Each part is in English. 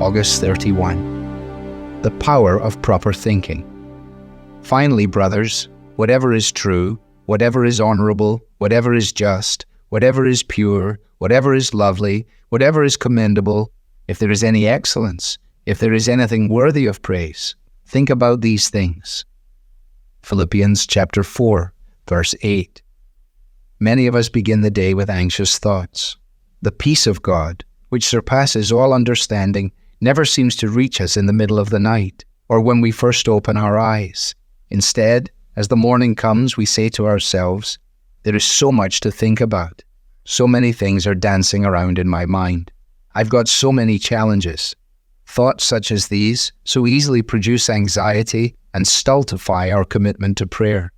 August 31. The power of proper thinking. Finally, brothers, whatever is true, whatever is honorable, whatever is just, whatever is pure, whatever is lovely, whatever is commendable, if there is any excellence, if there is anything worthy of praise, think about these things. Philippians chapter 4, verse 8. Many of us begin the day with anxious thoughts. The peace of God, which surpasses all understanding, never seems to reach us in the middle of the night or when we first open our eyes. Instead, as the morning comes, we say to ourselves, there is so much to think about. So many things are dancing around in my mind. I've got so many challenges. Thoughts such as these so easily produce anxiety and stultify our commitment to prayer.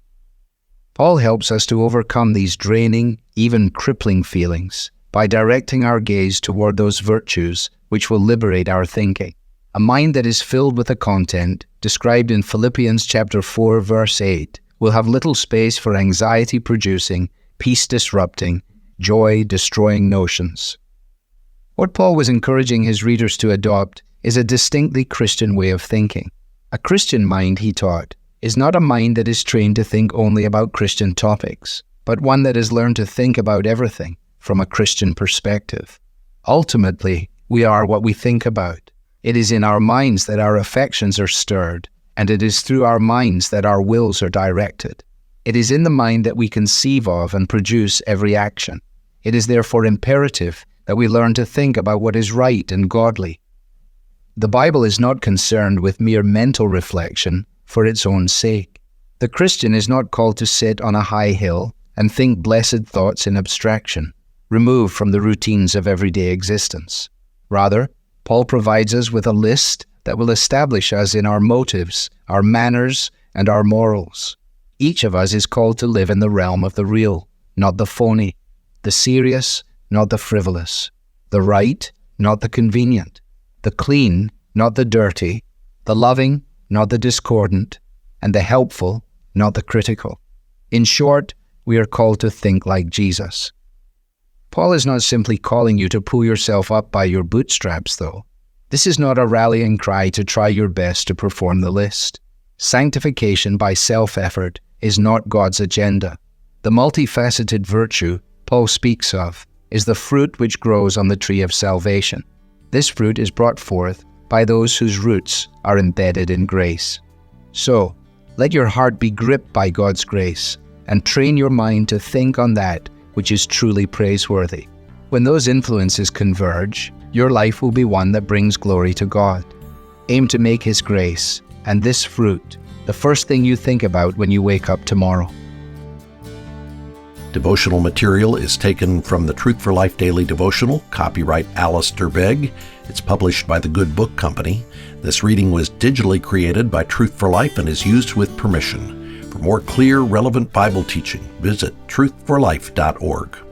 Paul helps us to overcome these draining, even crippling feelings by directing our gaze toward those virtues which will liberate our thinking. A mind that is filled with the content described in Philippians chapter 4, verse 8 will have little space for anxiety-producing, peace-disrupting, joy-destroying notions. What Paul was encouraging his readers to adopt is a distinctly Christian way of thinking. A Christian mind, he taught, is not a mind that is trained to think only about Christian topics, but one that has learned to think about everything from a Christian perspective. Ultimately, we are what we think about. It is in our minds that our affections are stirred, and it is through our minds that our wills are directed. It is in the mind that we conceive of and produce every action. It is therefore imperative that we learn to think about what is right and godly. The Bible is not concerned with mere mental reflection for its own sake. The Christian is not called to sit on a high hill and think blessed thoughts in abstraction, removed from the routines of everyday existence. Rather, Paul provides us with a list that will establish us in our motives, our manners, and our morals. Each of us is called to live in the realm of the real, not the phony, the serious, not the frivolous, the right, not the convenient, the clean, not the dirty, the loving, not the discordant, and the helpful, not the critical. In short, we are called to think like Jesus. Paul is not simply calling you to pull yourself up by your bootstraps, though. This is not a rallying cry to try your best to perform the list. Sanctification by self-effort is not God's agenda. The multifaceted virtue Paul speaks of is the fruit which grows on the tree of salvation. This fruit is brought forth by those whose roots are embedded in grace. So, let your heart be gripped by God's grace and train your mind to think on that which is truly praiseworthy. When those influences converge, your life will be one that brings glory to God. Aim to make His grace and this fruit the first thing you think about when you wake up tomorrow. Devotional material is taken from the Truth for Life Daily Devotional, copyright Alistair Begg. It's published by the Good Book Company. This reading was digitally created by Truth for Life and is used with permission. For more clear, relevant Bible teaching, visit truthforlife.org.